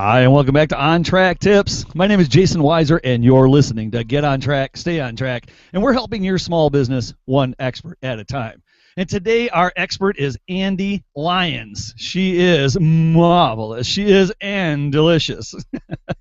Hi, and welcome back to On Track Tips. My name is Jason Weiser, and you're listening to Get On Track, Stay On Track, and we're helping your small business one expert at a time. And today, our expert is Ande Lyons. She is marvelous. She is and delicious.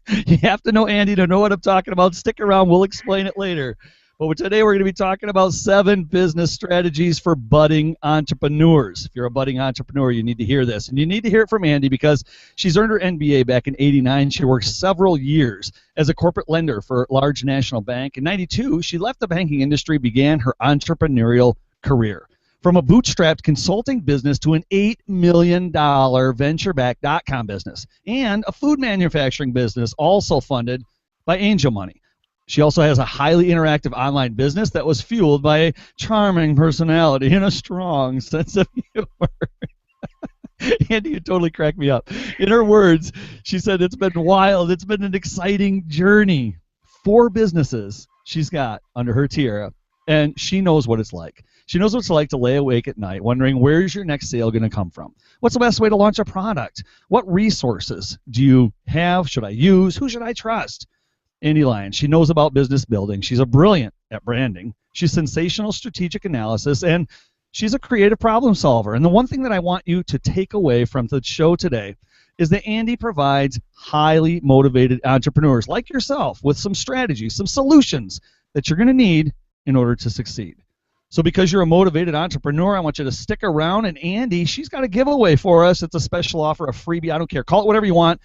You have to know Ande to know what I'm talking about. Stick around. We'll explain it later. But today we're going to be talking about 7 business strategies for budding entrepreneurs. If you're a budding entrepreneur, you need to hear this. And you need to hear it from Ande because she's earned her MBA back in '89. She worked several years as a corporate lender for a large national bank. In '92, she left the banking industry, began her entrepreneurial career. From a bootstrapped consulting business to an $8 million venture-backed .com business and a food manufacturing business also funded by angel money. She also has a highly interactive online business that was fueled by a charming personality and a strong sense of humor. Ande, you totally cracked me up. In her words, she said, "It's been wild. It's been an exciting journey." 4 businesses she's got under her tiara, and she knows what it's like. She knows what it's like to lay awake at night wondering, where's your next sale going to come from? What's the best way to launch a product? What resources do you have? Should I use? Who should I trust? Ande Lyons, she knows about business building. She's a brilliant at branding. She's sensational strategic analysis, and she's a creative problem solver. And the one thing that I want you to take away from the show today is that Ande provides highly motivated entrepreneurs like yourself with some strategies, some solutions that you're going to need in order to succeed. So because you're a motivated entrepreneur, I want you to stick around. And Ande, she's got a giveaway for us. It's a special offer, a freebie. I don't care. Call it whatever you want.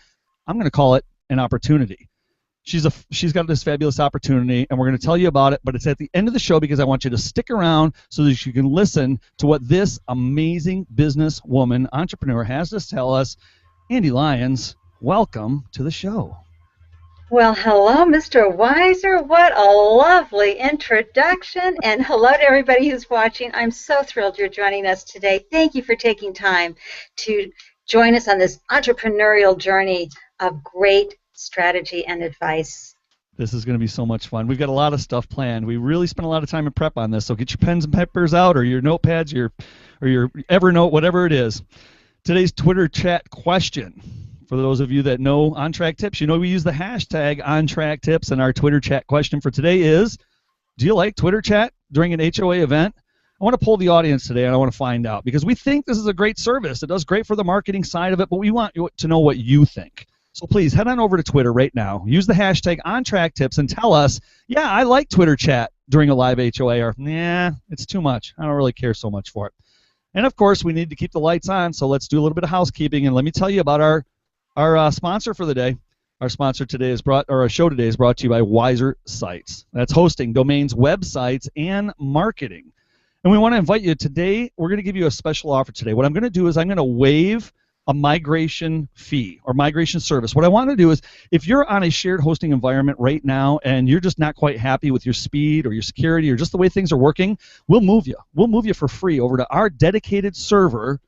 I'm going to call it an opportunity. She's got this fabulous opportunity, and we're going to tell you about it, but it's at the end of the show because I want you to stick around so that you can listen to what this amazing businesswoman, entrepreneur, has to tell us. Ande Lyons, welcome to the show. Well, hello, Mr. Weiser. What a lovely introduction, and hello to everybody who's watching. I'm so thrilled you're joining us today. Thank you for taking time to join us on this entrepreneurial journey of great strategy and advice. This is going to be so much fun. We've got a lot of stuff planned. We really spent a lot of time in prep on this, so get your pens and papers out, or your notepads, or your Evernote, whatever it is. Today's Twitter chat question, for those of you that know On Track Tips, you know we use the hashtag On Track Tips, and our Twitter chat question for today is, do you like Twitter chat during an HOA event? I want to poll the audience today, and I want to find out, because we think this is a great service. It does great for the marketing side of it, but we want you to know what you think. So please head on over to Twitter right now. Use the hashtag OnTrackTips and tell us, yeah, I like Twitter chat during a live HOA, or yeah, it's too much. I don't really care so much for it. And of course, we need to keep the lights on, so let's do a little bit of housekeeping. And let me tell you about our sponsor for the day. Our sponsor today is our show today is brought to you by Weiser Sites. That's hosting, domains, websites, and marketing. And we want to invite you today. We're going to give you a special offer today. What I'm going to do is I'm going to waive a migration fee or migration service. What I want to do is, if you're on a shared hosting environment right now and you're just not quite happy with your speed or your security or just the way things are working, we'll move you. We'll move you for free over to our dedicated server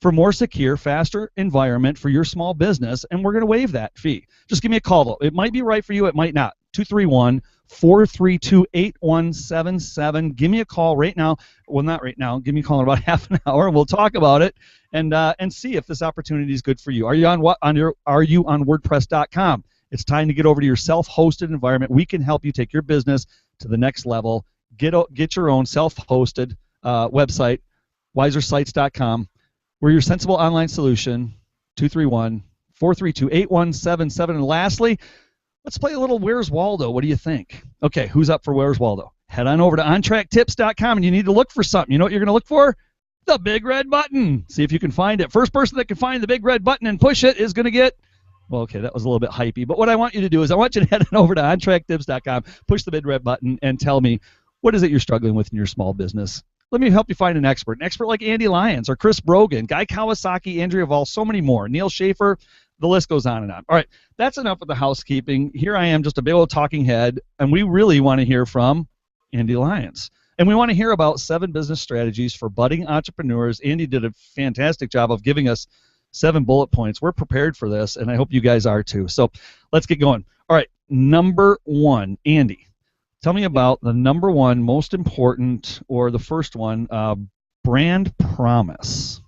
for more secure, faster environment for your small business, and we're going to waive that fee. Just give me a call, though. It might be right for you. It might not. 231-432-8177. Give me a call right now. Well, not right now. Give me a call in about half an hour, and we'll talk about it and see if this opportunity is good for you. Are you on WordPress.com? It's time to get over to your self-hosted environment. We can help you take your business to the next level. Get your own self-hosted website, wisersites.com. We're your sensible online solution. 231-432-8177. And lastly, let's play a little Where's Waldo. What do you think? Okay, who's up for Where's Waldo? Head on over to OnTrackTips.com, and you need to look for something. You know what you're going to look for? The big red button. See if you can find it. First person that can find the big red button and push it is going to get, well, okay, that was a little bit hypey. But what I want you to do is I want you to head on over to OnTrackTips.com, push the big red button, and tell me, what is it you're struggling with in your small business? Let me help you find an expert like Ande Lyons or Chris Brogan, Guy Kawasaki, Andrea Vall, so many more. Neil Schaefer, the list goes on and on. All right, that's enough of the housekeeping. Here I am, just a big old talking head, and we really want to hear from Ande Lyons. And we want to hear about 7 business strategies for budding entrepreneurs. Ande did a fantastic job of giving us 7 bullet points. We're prepared for this, and I hope you guys are too. So let's get going. All right, number 1, Ande. Tell me about the number 1 most important, or the first one, brand promise.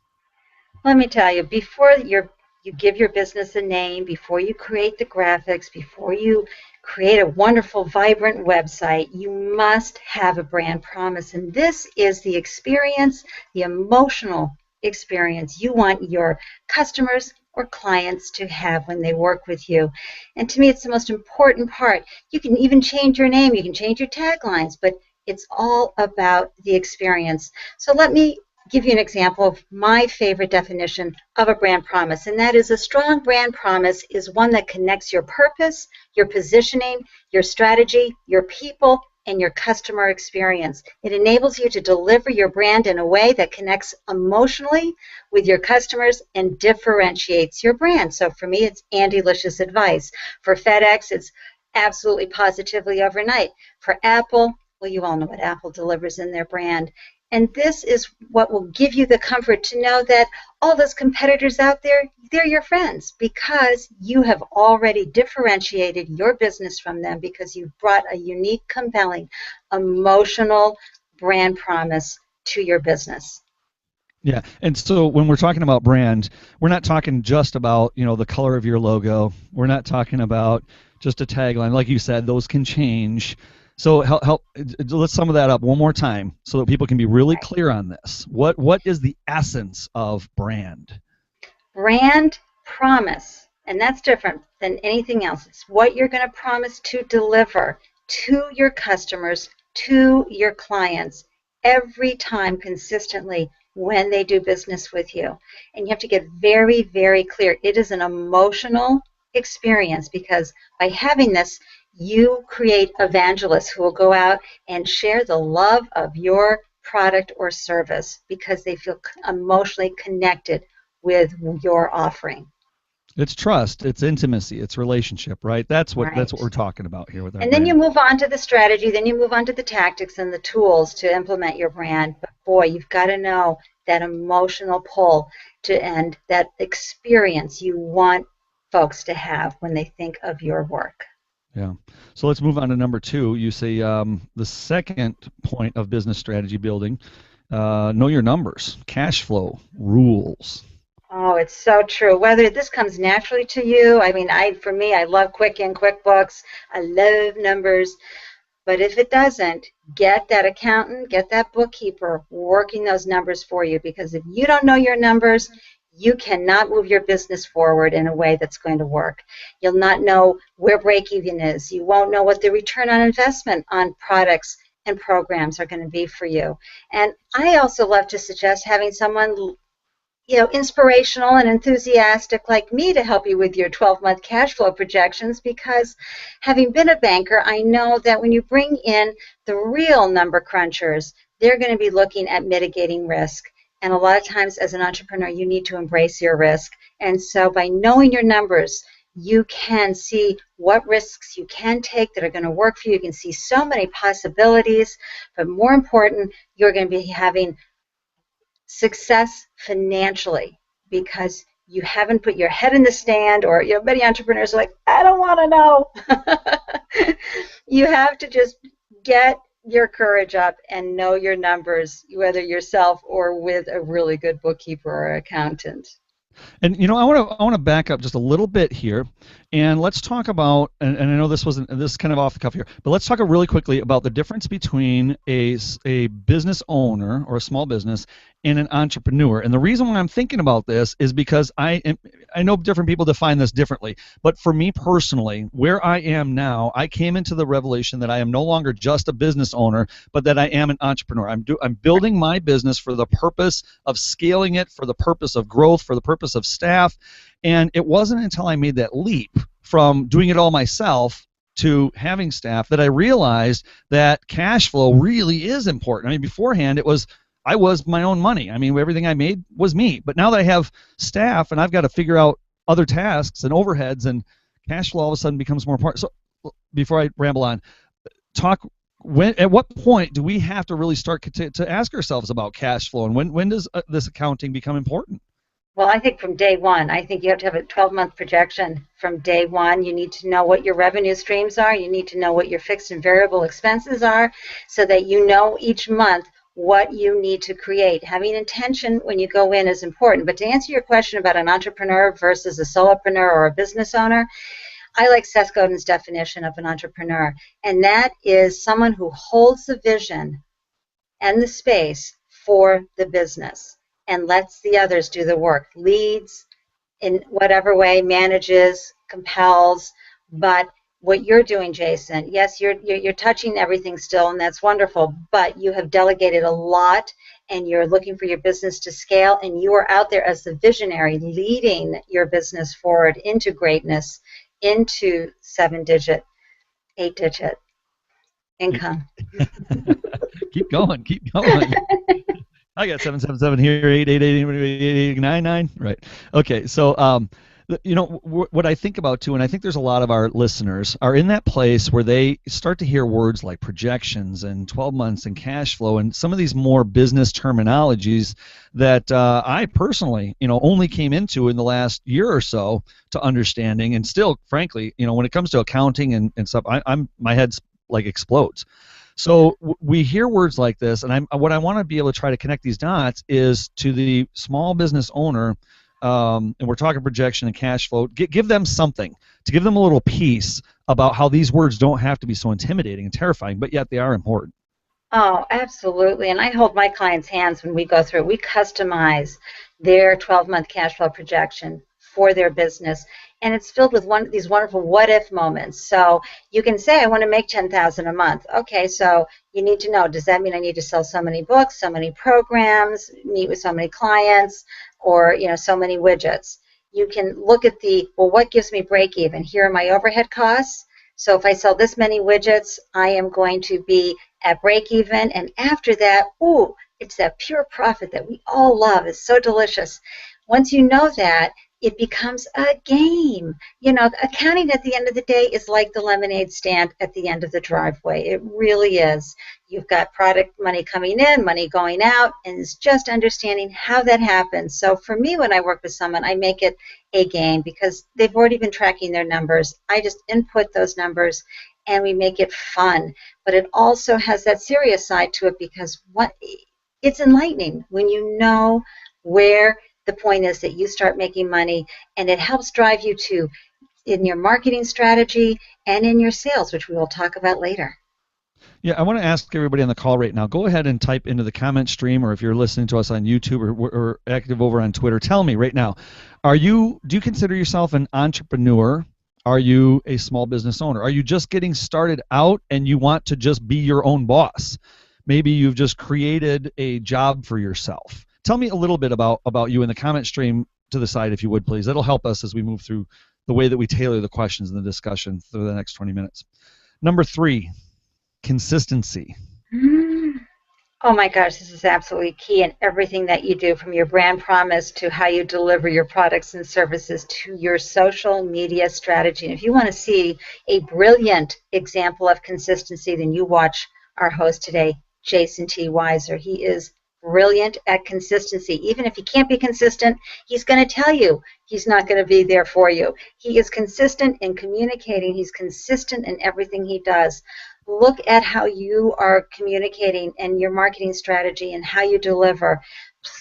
Let me tell you, before your you give your business a name, before you create the graphics, before you create a wonderful, vibrant website, you must have a brand promise. And this is the experience, the emotional experience you want your customers or clients to have when they work with you. And to me, it's the most important part. You can even change your name, you can change your taglines, but it's all about the experience. So let me give you an example of my favorite definition of a brand promise, and that is a strong brand promise is one that connects your purpose, your positioning, your strategy, your people, and your customer experience. It enables you to deliver your brand in a way that connects emotionally with your customers and differentiates your brand. So for me, it's Ande Lyons advice. For FedEx, it's absolutely positively overnight. For Apple, well, you all know what Apple delivers in their brand. And this is what will give you the comfort to know that all those competitors out there, they're your friends because you have already differentiated your business from them because you've brought a unique, compelling, emotional brand promise to your business. Yeah. And so when we're talking about brand, we're not talking just about, the color of your logo. We're not talking about just a tagline. Like you said, those can change. So let's sum that up one more time so that people can be really clear on this. What is the essence of brand? Brand promise, and that's different than anything else. It's what you're going to promise to deliver to your customers, to your clients every time consistently when they do business with you. And you have to get very, very clear. It is an emotional experience because by having this, you create evangelists who will go out and share the love of your product or service because they feel emotionally connected with your offering. It's trust, it's intimacy, it's relationship, right? That's what Right. we're talking about here with our And then you brand. move on to the strategy, then you move on to the tactics and the tools to implement your brand. But boy, you've got to know that emotional pull and that experience you want folks to have when they think of your work. Yeah. So let's move on to number 2. You say the second point of business strategy building, know your numbers, cash flow, rules. Oh, it's so true. Whether this comes naturally to you, I mean, for me, I love Quicken, QuickBooks. I love numbers. But if it doesn't, get that accountant, get that bookkeeper working those numbers for you. Because if you don't know your numbers, you cannot move your business forward in a way that's going to work. You'll not know where break even is. You won't know what the return on investment on products and programs are going to be for you. And I also love to suggest having someone inspirational and enthusiastic like me to help you with your 12-month cash flow projections because having been a banker, I know that when you bring in the real number crunchers, they're going to be looking at mitigating risk. And a lot of times as an entrepreneur, you need to embrace your risk. And so by knowing your numbers, you can see what risks you can take that are going to work for you. You can see so many possibilities, but more important, you're going to be having success financially because you haven't put your head in the stand, or many entrepreneurs are like, I don't want to know. You have to just get your courage up and know your numbers, whether yourself or with a really good bookkeeper or accountant. And I want to back up just a little bit here, and let's talk about. And I know this is kind of off the cuff here, but let's talk really quickly about the difference between a business owner or a small business and an entrepreneur. And the reason why I'm thinking about this is because I know different people define this differently. But for me personally, where I am now, I came into the revelation that I am no longer just a business owner, but that I am an entrepreneur. I'm building my business for the purpose of scaling it, for the purpose of growth, for the purpose of staff. And it wasn't until I made that leap from doing it all myself to having staff that I realized that cash flow really is important. I mean, beforehand I was my own money. I mean, everything I made was me. But now that I have staff and I've got to figure out other tasks and overheads, and cash flow all of a sudden becomes more important. So before I ramble on, at what point do we have to really start to ask ourselves about cash flow, and when does this accounting become important? Well, I think from day one, I think you have to have a 12-month projection from day one. You need to know what your revenue streams are. You need to know what your fixed and variable expenses are so that you know each month what you need to create. Having intention when you go in is important. But to answer your question about an entrepreneur versus a solopreneur or a business owner, I like Seth Godin's definition of an entrepreneur, and that is someone who holds the vision and the space for the business and lets the others do the work, leads in whatever way, manages, compels. But what you're doing, Jason, yes, you're touching everything still, and that's wonderful, but you have delegated a lot, and you're looking for your business to scale, and you are out there as the visionary leading your business forward into greatness, into 7-digit, 8-digit income. Keep going, keep going. I got 777 here, 888 right? Okay, so what I think about too, and I think there's a lot of our listeners are in that place where they start to hear words like projections and 12 months and cash flow and some of these more business terminologies that I personally, only came into in the last year or so to understanding, and still, frankly, when it comes to accounting and stuff, my head's like explodes. So we hear words like this, and what I want to be able to try to connect these dots is to the small business owner, and we're talking projection and cash flow. Give them something, to give them a little piece about how these words don't have to be so intimidating and terrifying, but yet they are important. Oh, absolutely. And I hold my clients' hands when we go through. We customize their 12-month cash flow projection for their business, and it's filled with these wonderful what-if moments. So you can say, I want to make $10,000 a month. Okay, so you need to know, does that mean I need to sell so many books, so many programs, meet with so many clients, or so many widgets? You can look at what gives me break even? Here are my overhead costs. So if I sell this many widgets, I am going to be at break even, and after that, it's that pure profit that we all love. It's so delicious. Once you know that, it becomes a game. Accounting at the end of the day is like the lemonade stand at the end of the driveway. It really is. You've got product money coming in, money going out, and it's just understanding how that happens. So for me, when I work with someone, I make it a game because they've already been tracking their numbers. I just input those numbers and we make it fun. But it also has that serious side to it because it's enlightening when you know where the point is that you start making money, and it helps drive you in your marketing strategy and in your sales, which we will talk about later. Yeah, I want to ask everybody on the call right now, go ahead and type into the comment stream, or if you're listening to us on YouTube or active over on Twitter, tell me right now, do you consider yourself an entrepreneur? Are you a small business owner? Are you just getting started out and you want to just be your own boss? Maybe you've just created a job for yourself. Tell me a little bit about you in the comment stream to the side, if you would, please. That'll help us as we move through the way that we tailor the questions and the discussion through the next 20 minutes. Number 3, consistency. Oh my gosh, this is absolutely key in everything that you do, from your brand promise to how you deliver your products and services to your social media strategy. And if you want to see a brilliant example of consistency, then you watch our host today, Jason T. Weiser. He is brilliant at consistency. Even if he can't be consistent, he's going to tell you he's not going to be there for you. He is consistent in communicating. He's consistent in everything he does. Look at how you are communicating and your marketing strategy and how you deliver.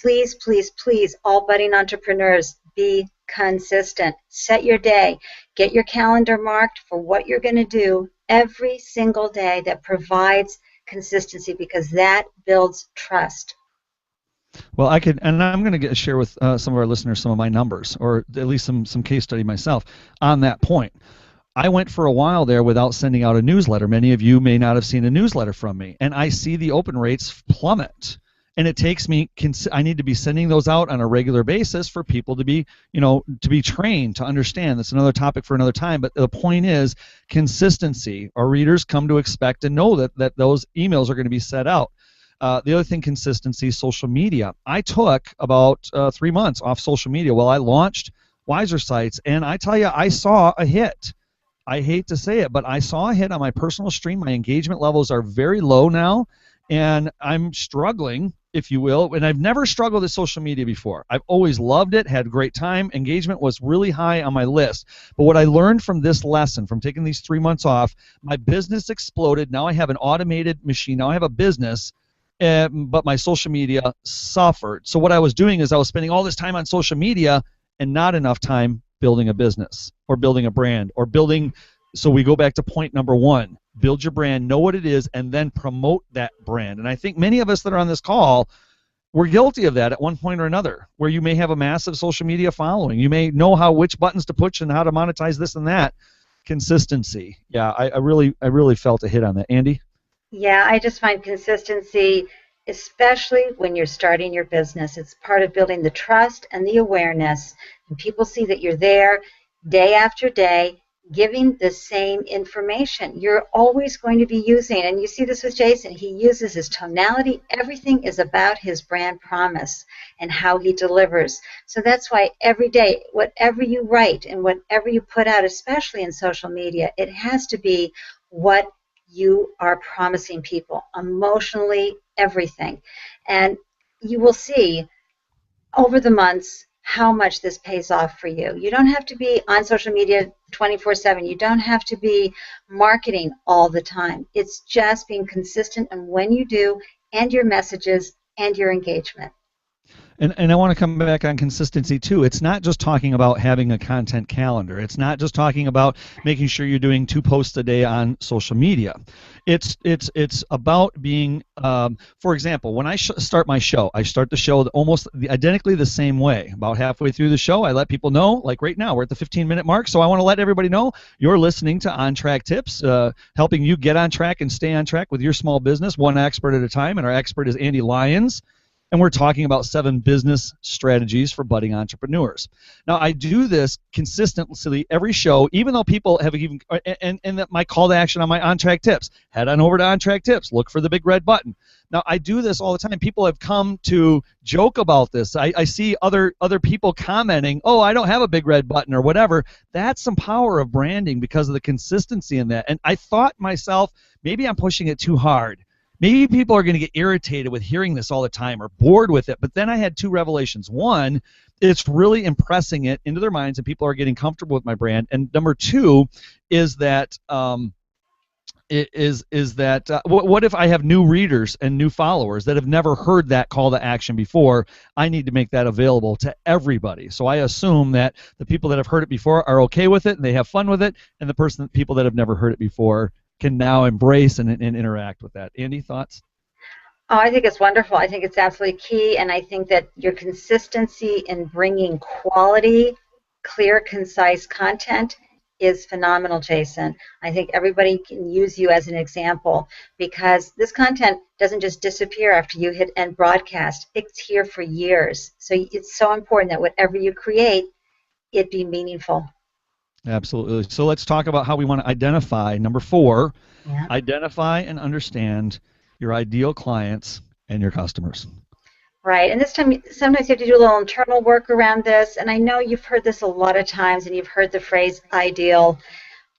Please, please, please, all budding entrepreneurs, be consistent. Set your day. Get your calendar marked for what you're going to do every single day that provides consistency, because that builds trust. Well, and I'm going to share with some of our listeners some of my numbers, or at least some case study myself on that point. I went for a while there without sending out a newsletter. Many of you may not have seen a newsletter from me, and I see the open rates plummet. And it takes me, I need to be sending those out on a regular basis for people to be, to be trained to understand. That's another topic for another time. But the point is consistency. Our readers come to expect and know that those emails are going to be set out. The other thing, consistency, social media. I took about 3 months off social media while I launched Wiser Sites, and I tell you, I saw a hit. I hate to say it, but I saw a hit on my personal stream. My engagement levels are very low now, and I'm struggling, if you will, and I've never struggled with social media before. I've always loved it, had a great time. Engagement was really high on my list. But what I learned from this lesson, from taking these 3 months off, my business exploded. Now I have an automated machine. Now I have a business but my social media suffered. So what I was doing is I was spending all this time on social media and not enough time building a business or building a brand or building. So we go back to point number one: build your brand, know what it is, and then promote that brand. And I think many of us that are on this call, we're guilty of that at one point or another, where you may have a massive social media following. You may know which buttons to push and how to monetize this and that. Consistency. Yeah, I really felt a hit on that. Andy? Yeah, I just find consistency, especially when you're starting your business. It's part of building the trust and the awareness. And people see that you're there day after day, giving the same information. You're always going to be using, and you see this with Jason, he uses his tonality. Everything is about his brand promise and how he delivers. So that's why every day, whatever you write and whatever you put out, especially in social media, it has to be what you are promising people, emotionally, everything. And you will see over the months how much this pays off for you. You don't have to be on social media 24/7. You don't have to be marketing all the time. It's just being consistent in when you do, and your messages and your engagement. And I want to come back on consistency too. It's not just talking about having a content calendar. It's not just talking about making sure you're doing 2 posts a day on social media. It's about being, for example, when I start my show, I start the show almost identically the same way. About halfway through the show, I let people know, like right now, we're at the 15-minute mark, so I want to let everybody know you're listening to On Track Tips, helping you get on track and stay on track with your small business, one expert at a time. And our expert is Ande Lyons. And we're talking about 7 business strategies for budding entrepreneurs. Now, I do this consistently every show, even though people have even, and that my call to action on my On Track Tips, head on over to On Track Tips, look for the big red button. Now, I do this all the time. People have come to joke about this. I see other people commenting, oh, I don't have a big red button or whatever. That's some power of branding because of the consistency in that. And I thought myself, maybe I'm pushing it too hard. Maybe people are going to get irritated with hearing this all the time or bored with it. But then I had 2 revelations. One, it's really impressing it into their minds and people are getting comfortable with my brand. And number 2 is that what if I have new readers and new followers that have never heard that call to action before? I need to make that available to everybody. So I assume that the people that have heard it before are okay with it and they have fun with it, and the people that have never heard it before can now embrace and interact with that. Andy, thoughts? Oh, I think it's wonderful. I think it's absolutely key, and I think that your consistency in bringing quality, clear, concise content is phenomenal, Jason. I think everybody can use you as an example because this content doesn't just disappear after you hit end broadcast. It's here for years. So it's so important that whatever you create, it be meaningful. Absolutely. So let's talk about how we want to identify. Number 4, Yeah. identify and understand your ideal clients and your customers. Right, and this time sometimes you have to do a little internal work around this, and I know you've heard this a lot of times and you've heard the phrase ideal,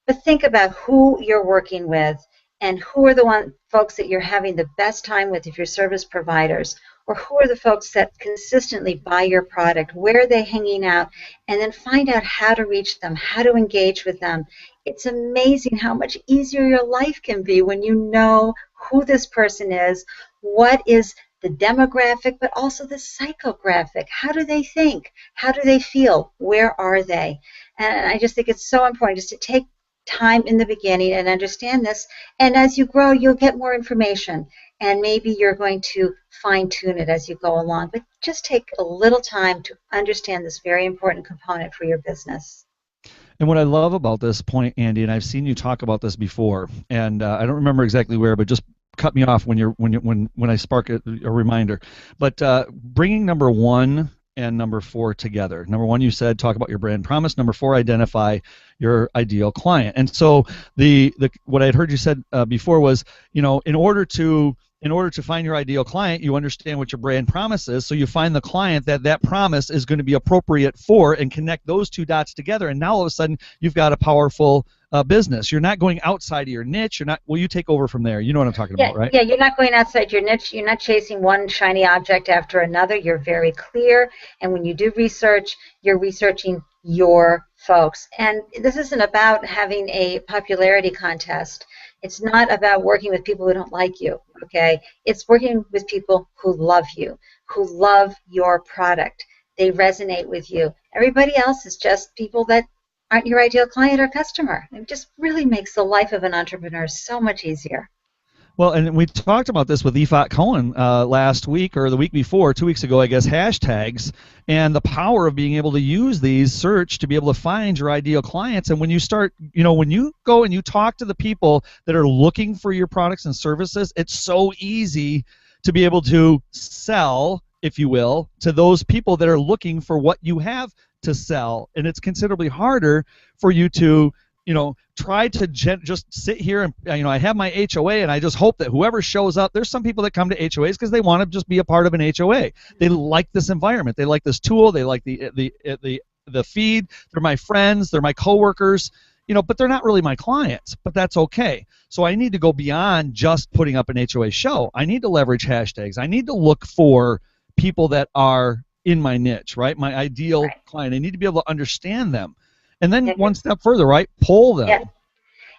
but think about who you're working with and who are the folks that you're having the best time with if you're service providers, or who are the folks that consistently buy your product, where are they hanging out, and then find out how to reach them, how to engage with them. It's amazing how much easier your life can be when you know who this person is, what is the demographic, but also the psychographic. How do they think? How do they feel? Where are they? And I just think it's so important just to take time in the beginning and understand this. And as you grow, you'll get more information. And maybe you're going to fine-tune it as you go along. But just take a little time to understand this very important component for your business. And what I love about this point, Andy, and I've seen you talk about this before, and I don't remember exactly where, but just cut me off when I spark a reminder. But bringing number 1 and number 4 together. Number 1, you said talk about your brand promise. Number 4, identify your ideal client. And so what I had heard you said before was, in order to find your ideal client, you understand what your brand promise is, so you find the client that promise is going to be appropriate for and connect those 2 dots together, and now all of a sudden you've got a powerful business. You're not going outside of your niche. You take over from there. You know what I'm talking about, right? Yeah, you're not going outside your niche. You're not chasing one shiny object after another. You're very clear, and when you do research, you're researching your folks. And this isn't about having a popularity contest. It's not about working with people who don't like you, okay? It's working with people who love you, who love your product. They resonate with you. Everybody else is just people that aren't your ideal client or customer. It just really makes the life of an entrepreneur so much easier. Well, and we talked about this with Ifat Cohen last week or the week before, 2 weeks ago, I guess, hashtags and the power of being able to use these search to be able to find your ideal clients. And when you start, when you go and you talk to the people that are looking for your products and services, it's so easy to be able to sell, if you will, to those people that are looking for what you have to sell. And it's considerably harder for you to try to just sit here and I have my HOA and I just hope that whoever shows up. There's some people that come to HOAs because they want to just be a part of an HOA. They like this environment. They like this tool. They like the feed. They're my friends. They're my coworkers. But they're not really my clients. But that's okay. So I need to go beyond just putting up an HOA show. I need to leverage hashtags. I need to look for people that are in my niche, right? My ideal client. I need to be able to understand them. And then one step further, right? Poll them. Yeah.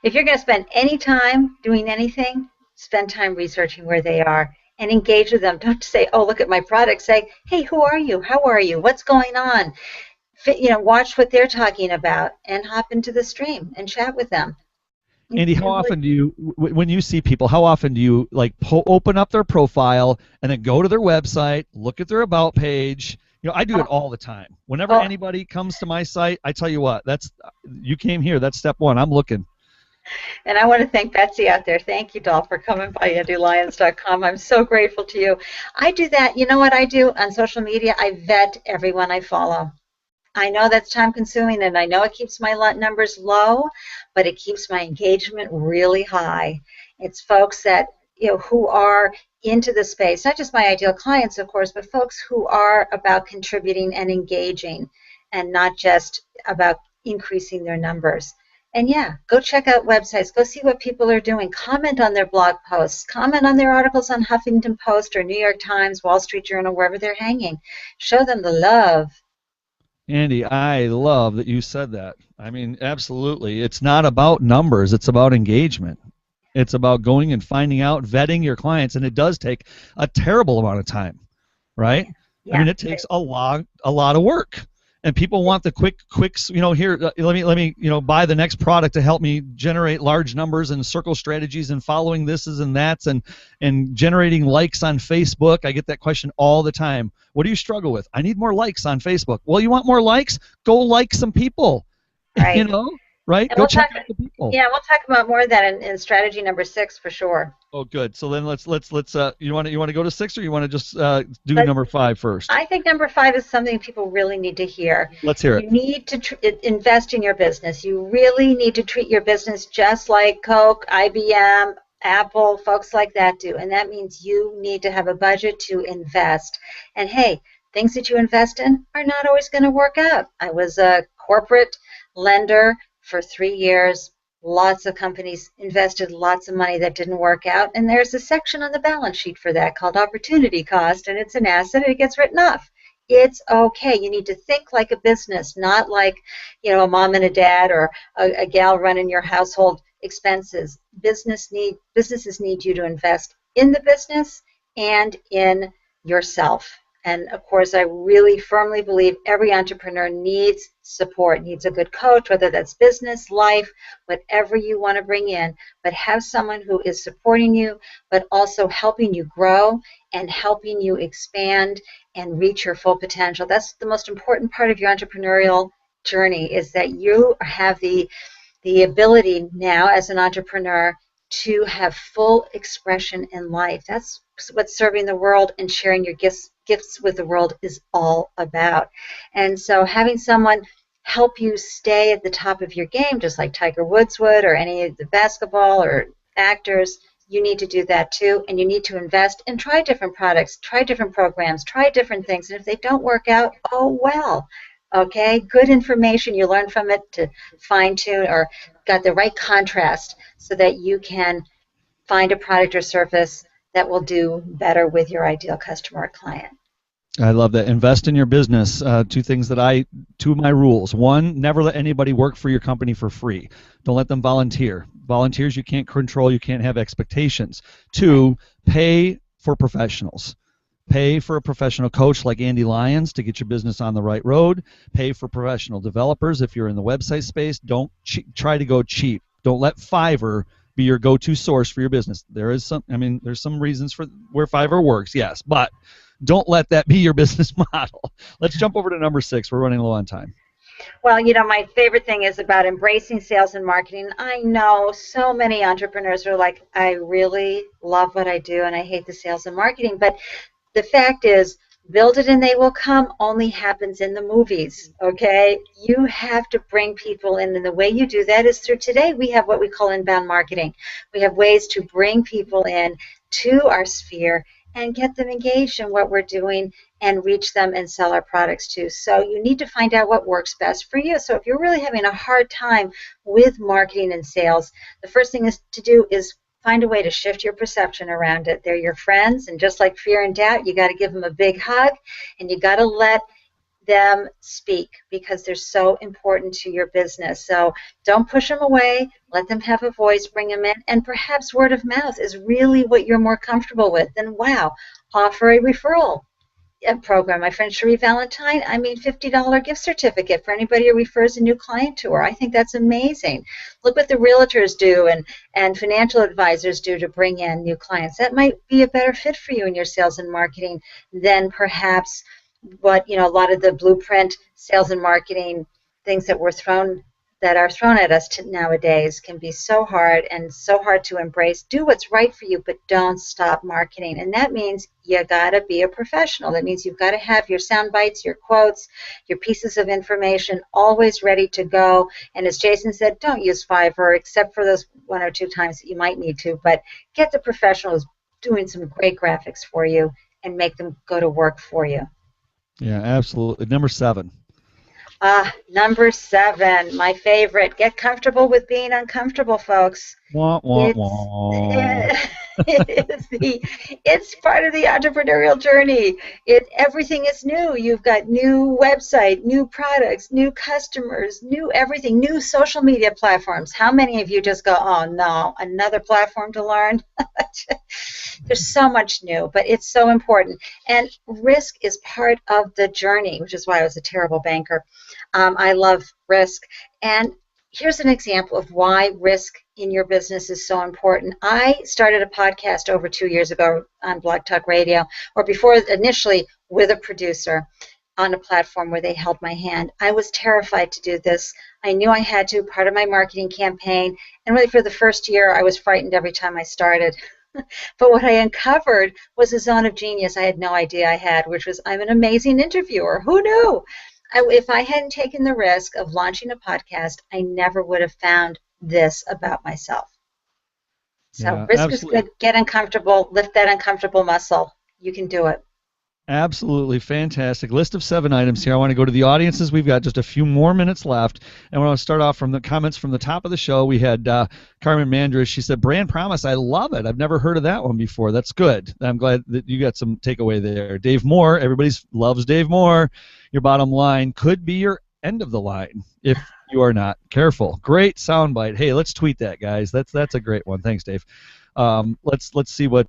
If you're going to spend any time doing anything, spend time researching where they are and engage with them. Don't say, oh, look at my product. Say, hey, who are you? How are you? What's going on? Watch what they're talking about and hop into the stream and chat with them. Andy, how often do you, when you see people, how often do you open up their profile and then go to their website, look at their about page? I do it all the time. Whenever anybody comes to my site, I tell you what, you came here. That's step one. I'm looking. And I want to thank Betsy out there. Thank you, doll, for coming by AndeLyons.com. I'm so grateful to you. I do that. You know what I do on social media? I vet everyone I follow. I know that's time consuming and I know it keeps my numbers low, but it keeps my engagement really high. It's folks that, who are into the space, not just my ideal clients, of course, but folks who are about contributing and engaging and not just about increasing their numbers. And yeah, go check out websites, go see what people are doing, comment on their blog posts, comment on their articles on Huffington Post or New York Times, Wall Street Journal, wherever they're hanging. Show them the love. Andy, I love that you said that. I mean, absolutely. It's not about numbers. It's about engagement. It's about going and finding out, vetting your clients, and it does take a terrible amount of time, right? Yeah. I mean, it takes a lot of work, and people want the quick, here. Let me, buy the next product to help me generate large numbers and circle strategies and following thises and that's and generating likes on Facebook. I get that question all the time. What do you struggle with? I need more likes on Facebook. Well, you want more likes? Go like some people. Right. Right? Go check out the people. Yeah, we'll talk about more of that in strategy number 6 for sure. Oh, good. So then let's you want to go to 6 or you want to just do number 5 first? I think number 5 is something people really need to hear. Let's hear it. You need to invest in your business. You really need to treat your business just like Coke, IBM, Apple, folks like that do. And that means you need to have a budget to invest. And hey, things that you invest in are not always going to work out. I was a corporate lender for 3 years. Lots of companies invested lots of money that didn't work out, and there's a section on the balance sheet for that called opportunity cost, and it's an asset and it gets written off. It's okay. You need to think like a business, not like a mom and a dad or a gal running your household expenses. Businesses need you to invest in the business and in yourself. And of course, I really firmly believe every entrepreneur needs support, needs a good coach, whether that's business, life, whatever you want to bring in, but have someone who is supporting you, but also helping you grow and helping you expand and reach your full potential. That's the most important part of your entrepreneurial journey, is that you have the ability now as an entrepreneur to have full expression in life. That's what serving the world and sharing your gifts with the world is all about. And so having someone help you stay at the top of your game, just like Tiger Woods would, or any of the basketball or actors, you need to do that too. And you need to invest and try different products, try different programs, try different things. And if they don't work out, oh well. Okay, good information. You learn from it to fine tune or got the right contrast so that you can find a product or service that will do better with your ideal customer or client. I love that. Invest in your business. Two of my rules. One, never let anybody work for your company for free. Don't let them volunteer. Volunteers you can't control, you can't have expectations. Right. Two, pay for professionals. Pay for a professional coach like Ande Lyons to get your business on the right road. Pay for professional developers if you're in the website space. Don't try to go cheap. Don't let Fiverr be your go-to source for your business. There's some reasons for where Fiverr works, yes, but don't let that be your business model. Let's jump over to number 6. We're running low on time. Well, my favorite thing is about embracing sales and marketing. I know so many entrepreneurs are like, I really love what I do and I hate the sales and marketing. But the fact is, build it and they will come only happens in the movies, okay? You have to bring people in, and the way you do that is through today. We have what we call inbound marketing. We have ways to bring people in to our sphere and get them engaged in what we're doing and reach them and sell our products too. So you need to find out what works best for you. So if you're really having a hard time with marketing and sales, the first thing to do is find a way to shift your perception around it. They're your friends, and just like fear and doubt, you got to give them a big hug, and you got to let them speak because they're so important to your business. So don't push them away. Let them have a voice. Bring them in, and perhaps word of mouth is really what you're more comfortable with. Then wow, offer a referral program. My friend Cherie Valentine, $50 gift certificate for anybody who refers a new client to her. I think that's amazing. Look what the realtors do and financial advisors do to bring in new clients. That might be a better fit for you in your sales and marketing than perhaps what, a lot of the blueprint sales and marketing things that are thrown at us nowadays can be so hard and so hard to embrace. Do what's right for you, but don't stop marketing. And that means you got to be a professional. That means you've got to have your sound bites, your quotes, your pieces of information always ready to go. And as Jason said, don't use Fiverr except for those 1 or 2 times that you might need to, but get the professionals doing some great graphics for you and make them go to work for you. Yeah, absolutely. Number 7. Number 7, my favorite. Get comfortable with being uncomfortable, folks. Wah, wah, wah. It's part of the entrepreneurial journey. Everything is new. You've got new website, new products, new customers, new everything, new social media platforms. How many of you just go, oh no, another platform to learn? There's so much new, but it's so important. And risk is part of the journey, which is why I was a terrible banker. I love risk. And here's an example of why risk in your business is so important. I started a podcast over 2 years ago on Blog Talk Radio, or before initially with a producer on a platform where they held my hand. I was terrified to do this. I knew I had to, part of my marketing campaign, and really for the first year I was frightened every time I started. But what I uncovered was a zone of genius I had no idea I had, which was I'm an amazing interviewer. Who knew? If I hadn't taken the risk of launching a podcast, I never would have found this about myself. So Yeah, risk absolutely. is good. Get uncomfortable. Lift that uncomfortable muscle. You can do it. Absolutely fantastic. List of 7 items here. I want to go to the audiences. We've got just a few more minutes left. And I want to start off from the comments from the top of the show. We had Carmen Mandris. She said, brand promise. I love it. I've never heard of that one before. That's good. I'm glad that you got some takeaway there. Dave Moore. Everybody loves Dave Moore. Your bottom line could be your end of the line if you are not careful. Great soundbite. Hey, let's tweet that, guys. That's a great one. Thanks, Dave. Let's see what...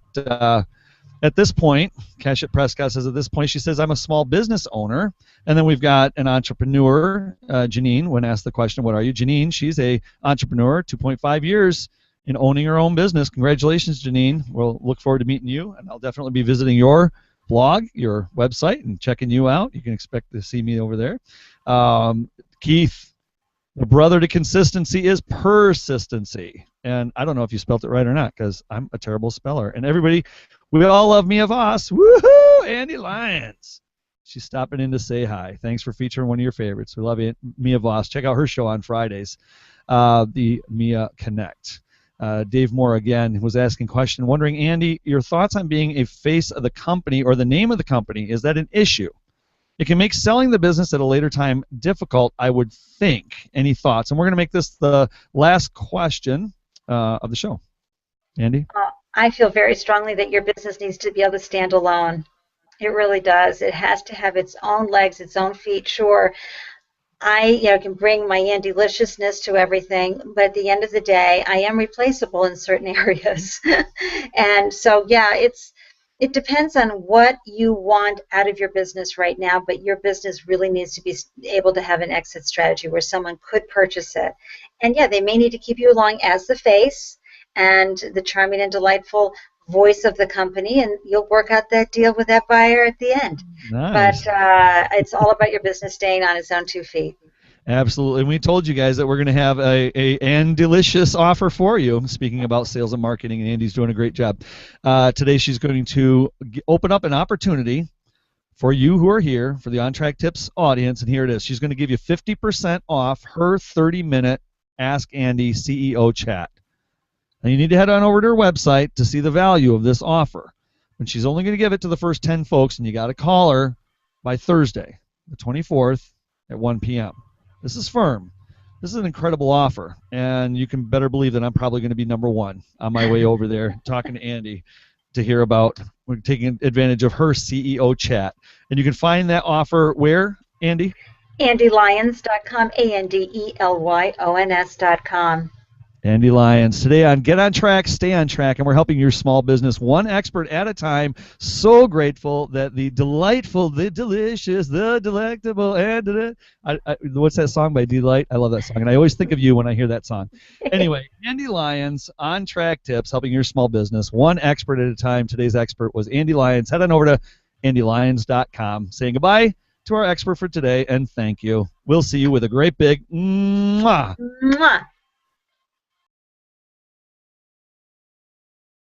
At this point, Cashette Prescott says, at this point, she says, I'm a small business owner. And then we've got an entrepreneur, Janine, when asked the question, what are you? Janine, she's a entrepreneur, 2.5 years in owning her own business. Congratulations, Janine. We'll look forward to meeting you, and I'll definitely be visiting your blog, your website, and checking you out. You can expect to see me over there. Keith, the brother to consistency is persistency. And I don't know if you spelled it right or not because I'm a terrible speller. And everybody, we all love Mia Voss. Woohoo! Ande Lyons. She's stopping in to say hi. Thanks for featuring one of your favorites. We love it. Mia Voss. Check out her show on Fridays, the Mia Connect. Dave Moore, again, was asking a question, wondering, Andy, your thoughts on being a face of the company or the name of the company, is that an issue? It can make selling the business at a later time difficult, I would think. Any thoughts? And we're going to make this the last question of the show. Andy? I feel very strongly that your business needs to be able to stand alone. It really does. It has to have its own legs, its own feet. Sure, I can bring my Andeliciousness to everything, but at the end of the day, I am replaceable in certain areas. And so, yeah, it depends on what you want out of your business right now, but your business really needs to be able to have an exit strategy where someone could purchase it. And yeah, they may need to keep you along as the face and the charming and delightful voice of the company, and you'll work out that deal with that buyer at the end. But Nice. it's all about your business staying on its own 2 feet. Absolutely. And we told you guys that we're going to have a and delicious offer for you. Speaking about sales and marketing, and Andy's doing a great job. Today she's going to open up an opportunity for you who are here, for the On Track Tips audience, and here it is. She's going to give you 50% off her 30-minute Ask Andy CEO chat. Now you need to head on over to her website to see the value of this offer. And she's only going to give it to the first 10 folks, and you got to call her by Thursday, the 24th at 1 p.m. This is firm. This is an incredible offer, and you can better believe that I'm probably going to be number one on my way over there talking to Andy to hear about taking advantage of her CEO chat. And you can find that offer where, Andy? AndeLyons.com, AndeLyons.com. Ande Lyons. Today on Get on Track, Stay on Track, and we're helping your small business one expert at a time. So grateful that the delightful, the delicious, the delectable, and what's that song by Delight? I love that song, and I always think of you when I hear that song. Anyway, Ande Lyons, On Track Tips, helping your small business one expert at a time. Today's expert was Ande Lyons. Head on over to AndeLyons.com. Saying goodbye to our expert for today, and thank you. We'll see you with a great big mwah. Mwah.